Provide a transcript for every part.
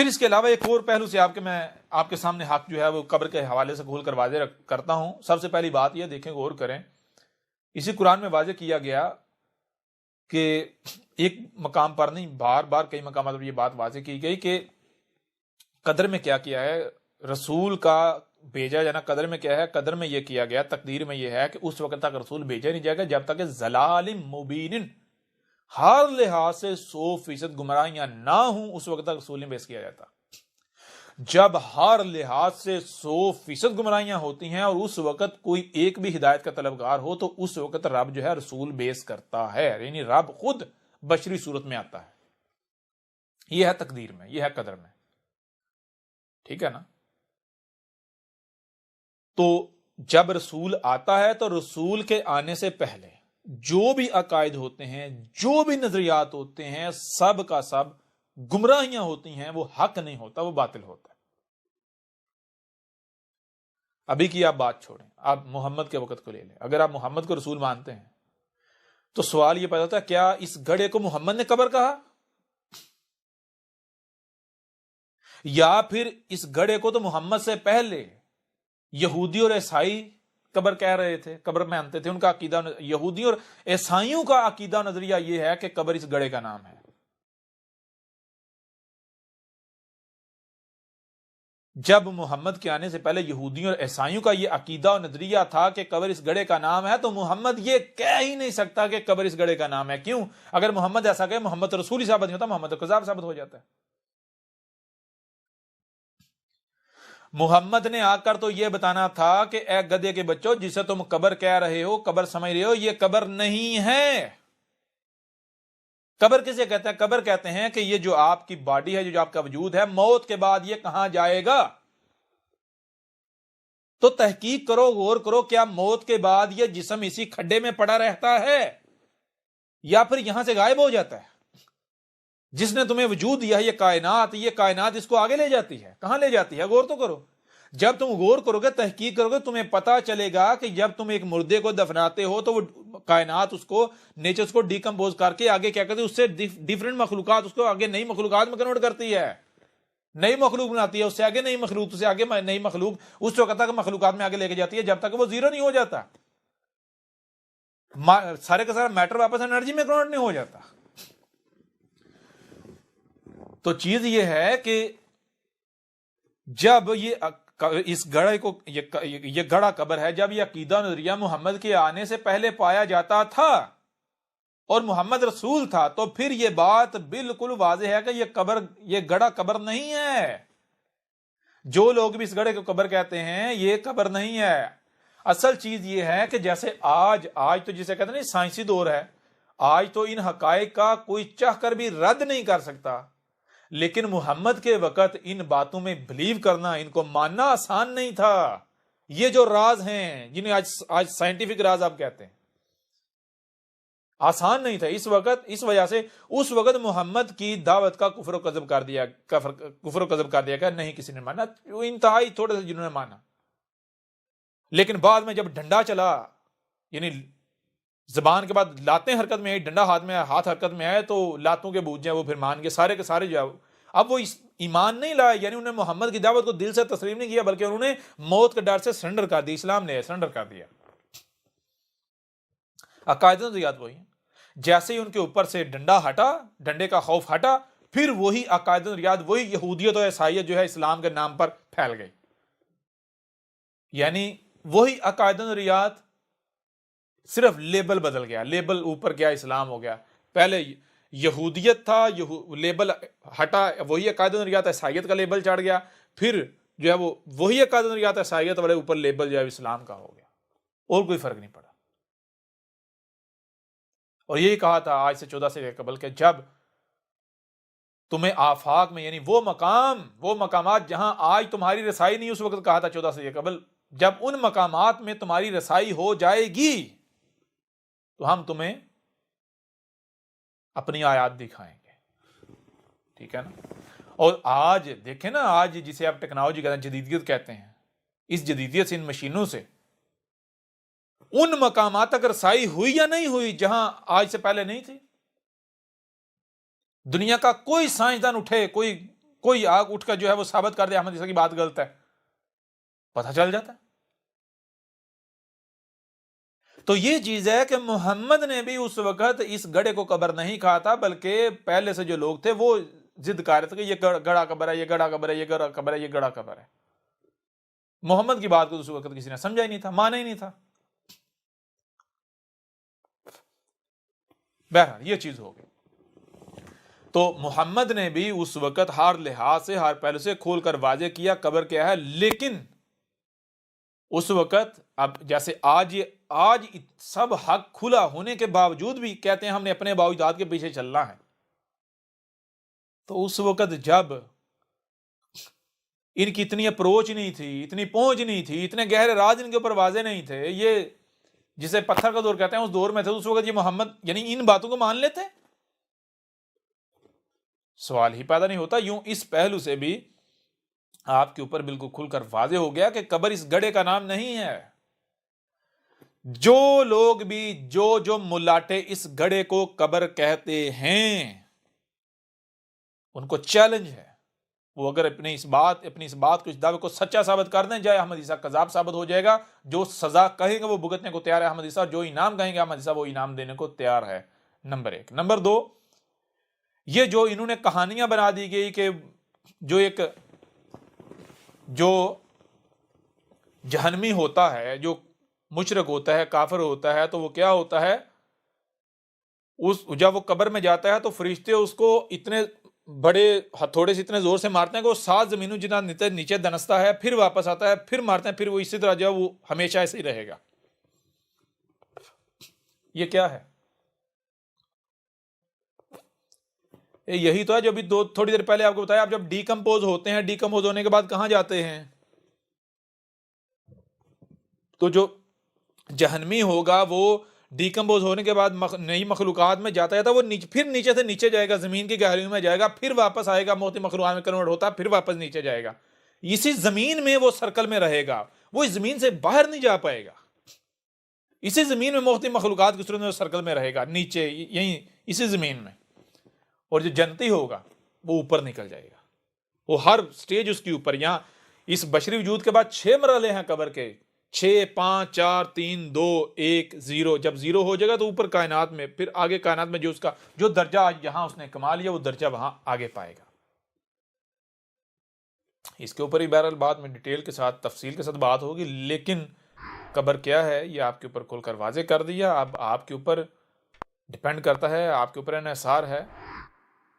پھر اس کے علاوہ ایک اور پہلو سے میں آپ کے سامنے حق جو ہے وہ قبر کے حوالے سے کھول کر واضح کرتا ہوں. سب سے پہلی بات یہ دیکھیں، غور کریں، اسی قرآن میں واضح کیا گیا کہ ایک مقام پر نہیں، بار بار کئی مقامات پر یہ بات واضح کی گئی کہ قدر میں کیا ہے رسول کا بھیجا جانا. قدر میں کیا ہے؟ قدر میں یہ کیا گیا، تقدیر میں یہ ہے کہ اس وقت تک رسول بھیجا نہیں جائے گا جب تک کہ ضلال مبین، ہر لحاظ سے 100% گمراہیاں نہ ہوں، اس وقت تک رسول نہیں بھیج کیا جاتا. جب ہر لحاظ سے 100% گمراہیاں ہوتی ہیں اور اس وقت کوئی ایک بھی ہدایت کا طلبگار ہو تو اس وقت رب جو ہے رسول بیس کرتا ہے، یعنی رب خود بشری صورت میں آتا ہے. یہ ہے تقدیر میں، یہ ہے قدر میں. ٹھیک ہے نا؟ تو جب رسول آتا ہے تو رسول کے آنے سے پہلے جو بھی عقائد ہوتے ہیں، جو بھی نظریات ہوتے ہیں، سب کا سب گمراہیاں ہوتی ہیں. وہ حق نہیں ہوتا، وہ باطل ہوتا ہے. ابھی کی آپ بات چھوڑیں، آپ محمد کے وقت کو لے لیں. اگر آپ محمد کو رسول مانتے ہیں تو سوال یہ پیدا ہوتا ہے، کیا اس گڑھے کو محمد نے قبر کہا؟ یا پھر اس گڑھے کو تو محمد سے پہلے یہودی اور عیسائی قبر کہہ رہے تھے، قبر مانتے تھے. ان کا عقیدہ، یہودی اور عیسائیوں کا عقیدہ نظریہ یہ ہے کہ قبر اس گڑھے کا نام ہے. جب محمد کے آنے سے پہلے یہودیوں اور عیسائیوں کا یہ عقیدہ اور نظریہ تھا کہ قبر اس گڑھے کا نام ہے، تو محمد یہ کہہ ہی نہیں سکتا کہ قبر اس گڑھے کا نام ہے. کیوں؟ اگر محمد ایسا کہے، محمد رسول ہی ثابت نہیں ہوتا، محمد کذاب ثابت ہو جاتا ہے. محمد نے آ کر تو یہ بتانا تھا کہ اے گدھے کے بچوں، جسے تم قبر کہہ رہے ہو، قبر سمجھ رہے ہو، یہ قبر نہیں ہے. قبر کسے کہتے ہیں؟ قبر کہتے ہیں کہ یہ جو آپ کی باڈی ہے، جو آپ کا وجود ہے، موت کے بعد یہ کہاں جائے گا؟ تو تحقیق کرو، غور کرو، کیا موت کے بعد یہ جسم اسی کھڈے میں پڑا رہتا ہے یا پھر یہاں سے غائب ہو جاتا ہے؟ جس نے تمہیں وجود دیا ہے، یہ کائنات اس کو آگے لے جاتی ہے. کہاں لے جاتی ہے؟ غور تو کرو. جب تم غور کرو گے، تحقیق کرو گے، تمہیں پتا چلے گا کہ جب تم ایک مردے کو دفناتے ہو تو وہ کائنات اس کو، نیچر اس کو ڈیکمپوز کر کے آگے کیا کرتی ہے؟ اس سے ڈیفرنٹ مخلوقات اس کو آگے نئی مخلوقات میں کنورٹ کرتی ہے، نئی مخلوق بناتی ہے، اس سے آگے نئی مخلوق، اس سے آگے نئی مخلوق، اس وقت تک مخلوقات میں آگے لے کے جاتی ہے جب تک وہ زیرو نہیں ہو جاتا، سارے کا سارا میٹر واپس انرجی میں کنورٹ نہیں ہو جاتا. تو چیز یہ ہے کہ جب اس گڑھے کو، یہ گڑھا قبر ہے، جب یہ عقیدہ نظریہ محمد کے آنے سے پہلے پایا جاتا تھا اور محمد رسول تھا، تو پھر یہ بات بالکل واضح ہے کہ یہ گڑھا قبر نہیں ہے. جو لوگ بھی اس گڑھے کو قبر کہتے ہیں، یہ قبر نہیں ہے. اصل چیز یہ ہے کہ جیسے آج تو جسے کہتے ہیں سائنسی دور ہے، آج تو ان حقائق کا کوئی چاہ کر بھی رد نہیں کر سکتا، لیکن محمد کے وقت ان باتوں میں بلیو کرنا، ان کو ماننا آسان نہیں تھا. یہ جو راز ہیں جنہیں آج سائنٹیفک راز آپ کہتے ہیں، آسان نہیں تھا اس وقت. اس وجہ سے اس وقت محمد کی دعوت کا کفر و کذب کر دیا کہ نہیں کسی نے مانا. انتہائی تھوڑے سے جنہوں نے مانا، لیکن بعد میں جب ڈنڈا چلا، یعنی زبان کے بعد لاتیں حرکت میں آئی، ڈنڈا ہاتھ حرکت میں آئے، تو لاتوں کے بوجھ وہ پھر مان گئے، سارے کے سارے جو اب وہ ایمان نہیں لائے، یعنی انہوں نے محمد کی دعوت کو دل سے تسلیم نہیں کیا، بلکہ انہوں نے موت کے ڈر سے سرنڈر کر دیا. اسلام نے سرنڈر کر دیا. عقائد نظریات وہی ہیں. جیسے ہی ان کے اوپر سے ڈنڈا ہٹا، ڈنڈے کا خوف ہٹا، پھر وہی عقائد نظریات، وہی یہودیت اور عیسائیت جو ہے اسلام کے نام پر پھیل گئی. یعنی وہی عقائد نظریات، صرف لیبل بدل گیا، لیبل اوپر گیا، اسلام ہو گیا. پہلے یہودیت تھا، لیبل ہٹا، وہی عقائد نظریات، عیسائیت کا لیبل چڑھ گیا. پھر جو ہے وہی عقائد نظریات، عیسائیت والے اوپر لیبل جو ہے اسلام کا ہو گیا، اور کوئی فرق نہیں پڑا. اور یہی کہا تھا آج سے 14 سے قبل کہ جب تمہیں آفاق میں، یعنی وہ مقامات جہاں آج تمہاری رسائی نہیں، اس وقت کہا تھا 14 سے قبل، جب ان مقامات میں تمہاری رسائی ہو جائے گی تو ہم تمہیں اپنی آیات دکھائیں گے. ٹھیک ہے نا؟ اور آج دیکھیں نا، آج جسے آپ ٹیکنالوجی کہتے ہیں، جدیدیت کہتے ہیں، اس جدیدیت سے، ان مشینوں سے ان مقامات تک رسائی ہوئی یا نہیں ہوئی جہاں آج سے پہلے نہیں تھی. دنیا کا کوئی سائنسدان اٹھے، کوئی کوئی آگ اٹھ کر جو ہے وہ ثابت کر دے احمد عیسیٰ کی بات غلط ہے، پتہ چل جاتا ہے۔ تو یہ چیز ہے کہ محمد نے بھی اس وقت اس گڑھے کو قبر نہیں کہا تھا، بلکہ پہلے سے جو لوگ تھے وہ ضد کر رہے تھے کہ یہ گڑھا قبر ہے، یہ گڑھا قبر ہے، یہ گڑھا قبر ہے، یہ گڑھا قبر ہے۔ محمد کی بات کو اس وقت کسی نے سمجھا ہی نہیں تھا، مانا ہی نہیں تھا۔ بہرحال یہ چیز ہو گئی۔ تو محمد نے بھی اس وقت ہر لحاظ سے، ہر پہلو سے کھول کر واضح کیا قبر کیا ہے، لیکن اس وقت اب جیسے آج سب حق کھلا ہونے کے باوجود بھی کہتے ہیں ہم نے اپنے آباء و اجداد کے پیچھے چلنا ہے، تو اس وقت جب ان کی اتنی اپروچ نہیں تھی، اتنی پہنچ نہیں تھی، اتنے گہرے راز ان کے اوپر واضح نہیں تھے، یہ جسے پتھر کا دور کہتے ہیں اس دور میں تھے، اس وقت یہ محمد یعنی ان باتوں کو مان لیتے؟ سوال ہی پیدا نہیں ہوتا۔ یوں اس پہلو سے بھی آپ کے اوپر بالکل کھل کر واضح ہو گیا کہ قبر اس گڑھے کا نام نہیں ہے۔ جو لوگ بھی جو ملاٹے اس گڑھے کو قبر کہتے ہیں ان کو چیلنج ہے، وہ اگر اپنی اس بات کو، اس دعوے کو سچا ثابت کر دیں، جائے احمد عیسیٰ کذاب ثابت ہو جائے گا۔ جو سزا کہیں گے وہ بھگتنے کو تیار ہے احمد عیسیٰ، جو انعام کہیں گے احمد عیسیٰ وہ انعام دینے کو تیار ہے۔ نمبر 1۔ نمبر 2، یہ جو انہوں نے کہانیاں بنا دی گئی کہ جو جہنمی ہوتا ہے، جو مشرک ہوتا ہے، کافر ہوتا ہے، تو وہ کیا ہوتا ہے، جب وہ قبر میں جاتا ہے تو فرشتے اس کو اتنے بڑے ہتھوڑے سے اتنے زور سے مارتے ہیں کہ وہ 7 زمینوں جتنا نیچے دنستا ہے، پھر واپس آتا ہے، پھر مارتے ہیں، پھر وہ اسی طرح جو وہ ہمیشہ ایسے ہی رہے گا۔ یہ کیا ہے؟ یہی تو ہے جو ابھی تھوڑی دیر پہلے آپ کو بتایا، آپ جب ڈیکمپوز ہوتے ہیں، ڈیکمپوز ہونے کے بعد کہاں جاتے ہیں؟ تو جو جہنمی ہوگا وہ ڈیکمپوز ہونے کے بعد نئی مخلوقات میں جاتا ہے، تو وہ پھر نیچے سے نیچے جائے گا، زمین کی گہرائیوں میں جائے گا، پھر واپس آئے گا، موتی مخلوقات میں کنورٹ ہوتا ہے، پھر واپس نیچے جائے گا۔ اسی زمین میں وہ سرکل میں رہے گا، وہ اس زمین سے باہر نہیں جا پائے گا۔ اسی زمین میں موتی مخلوقات کی صورت میں سرکل میں رہے گا، نیچے یہیں اسی زمین میں۔ اور جو جنتی ہوگا وہ اوپر نکل جائے گا، وہ ہر سٹیج اس کی اوپر۔ یہاں اس بشری وجود کے بعد 6 مرحلے ہیں قبر کے، 6 5 4 3 2 1 0۔ جب 0 ہو جائے گا تو اوپر کائنات میں، پھر آگے کائنات میں جو اس کا جو درجہ یہاں اس نے کما لیا وہ درجہ وہاں آگے پائے گا۔ اس کے اوپر ہی بہرحال بعد میں ڈیٹیل کے ساتھ، تفصیل کے ساتھ بات ہوگی، لیکن قبر کیا ہے یہ آپ کے اوپر کھول کر واضح کر دیا۔ اب آپ کے اوپر ڈیپینڈ کرتا ہے، آپ کے اوپر انحصار ہے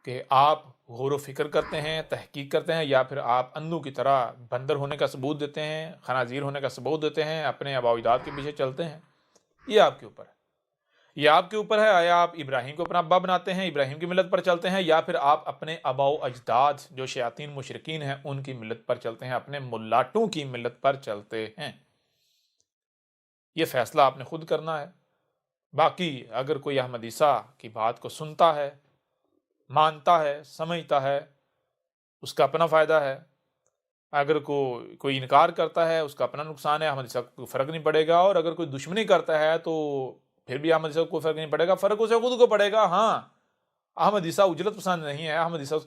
کہ آپ غور و فکر کرتے ہیں، تحقیق کرتے ہیں، یا پھر آپ اندھوں کی طرح بندر ہونے کا ثبوت دیتے ہیں، خنازیر ہونے کا ثبوت دیتے ہیں، اپنے آباء و اجداد کے پیچھے چلتے ہیں۔ یہ آپ کے اوپر ہے، یہ آپ کے اوپر ہے۔ آیا آپ ابراہیم کو اپنا ابا بناتے ہیں، ابراہیم کی ملت پر چلتے ہیں، یا پھر آپ اپنے آباء و اجداد جو شیاطین مشرکین ہیں ان کی ملت پر چلتے ہیں، اپنے ملاٹوں کی ملت پر چلتے ہیں۔ یہ فیصلہ آپ نے خود کرنا ہے۔ باقی اگر کوئی احمد عیسیٰ کی بات کو سنتا ہے، مانتا ہے، سمجھتا ہے، اس کا اپنا فائدہ ہے۔ اگر کوئی انکار کرتا ہے اس کا اپنا نقصان ہے، احمد عیسیٰ کو فرق نہیں پڑے گا۔ اور اگر کوئی دشمنی کرتا ہے تو پھر بھی احمد عیسیٰ کو کوئی فرق نہیں پڑے گا، فرق اسے خود کو پڑے گا۔ ہاں، احمد عیسیٰ اجرت پسند نہیں ہے، احمد عیسیٰ اس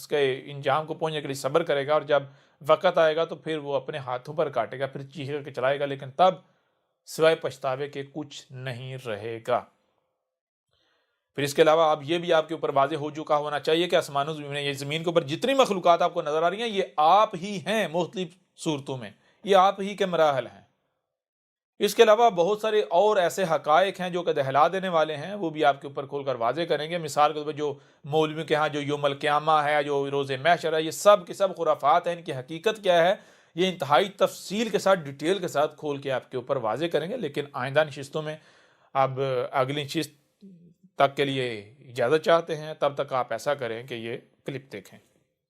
کے انجام کو پہنچنے کے لیے صبر کرے گا، اور جب وقت آئے گا تو پھر وہ اپنے ہاتھوں پر کاٹے گا، پھر چیخ کر کے چلائے گا، لیکن تب سوائے پچھتاوے کے کچھ نہیں رہے گا۔ پھر اس کے علاوہ اب یہ بھی آپ کے اوپر واضح ہو چکا ہونا چاہیے کہ آسمانوں یہ زمین کے اوپر جتنی مخلوقات آپ کو نظر آ رہی ہیں یہ آپ ہی ہیں، مختلف صورتوں میں یہ آپ ہی کے مراحل ہیں۔ اس کے علاوہ بہت سارے اور ایسے حقائق ہیں جو کہ دہلا دینے والے ہیں، وہ بھی آپ کے اوپر کھول کر واضح کریں گے۔ مثال کے طور پر جو مولویوں کے ہاں جو یوم القیامہ ہے، جو روز محشر ہے، یہ سب کے سب خرافات ہیں۔ ان کی حقیقت کیا ہے یہ انتہائی تفصیل کے ساتھ، ڈیٹیل کے ساتھ کھول کے آپ کے اوپر واضح کریں گے۔ لیکن آئندہ نشستوں میں اب اگلی نشست تک کے لیے اجازت چاہتے ہیں، تب تک آپ ایسا کریں کہ یہ کلپ دیکھیں۔